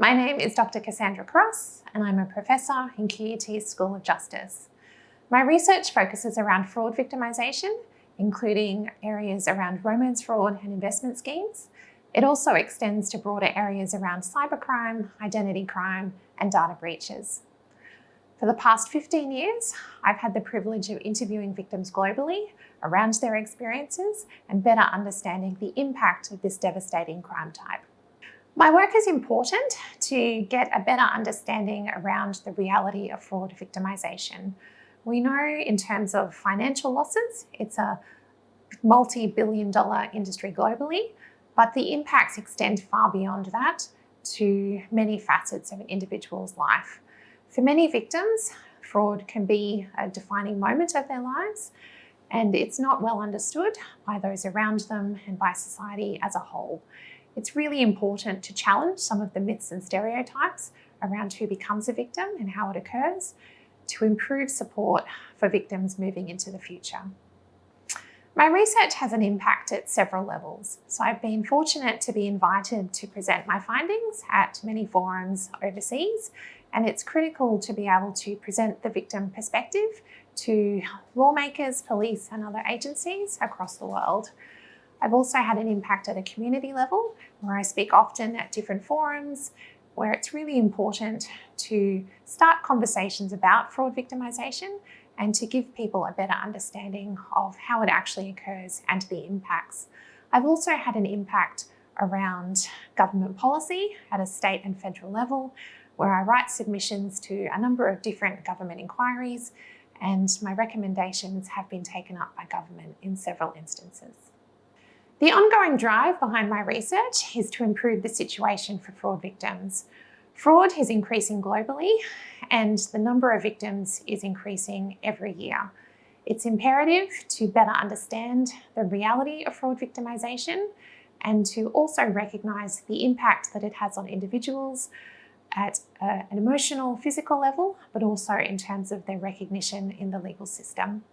My name is Dr. Cassandra Cross, and I'm a professor in QUT's School of Justice. My research focuses around fraud victimisation, including areas around romance fraud and investment schemes. It also extends to broader areas around cybercrime, identity crime, and data breaches. For the past 15 years, I've had the privilege of interviewing victims globally around their experiences and better understanding the impact of this devastating crime type. My work is important to get a better understanding around the reality of fraud victimisation. We know in terms of financial losses, it's a multi-billion-dollar industry globally, but the impacts extend far beyond that to many facets of an individual's life. For many victims, fraud can be a defining moment of their lives, and it's not well understood by those around them and by society as a whole. It's really important to challenge some of the myths and stereotypes around who becomes a victim and how it occurs, to improve support for victims moving into the future. My research has an impact at several levels. So I've been fortunate to be invited to present my findings at many forums overseas, and it's critical to be able to present the victim perspective to lawmakers, police, and other agencies across the world. I've also had an impact at a community level, where I speak often at different forums, where it's really important to start conversations about fraud victimisation and to give people a better understanding of how it actually occurs and the impacts. I've also had an impact around government policy at a state and federal level, where I write submissions to a number of different government inquiries, and my recommendations have been taken up by government in several instances. The ongoing drive behind my research is to improve the situation for fraud victims. Fraud is increasing globally, and the number of victims is increasing every year. It's imperative to better understand the reality of fraud victimisation and to also recognise the impact that it has on individuals at an emotional, physical level, but also in terms of their recognition in the legal system.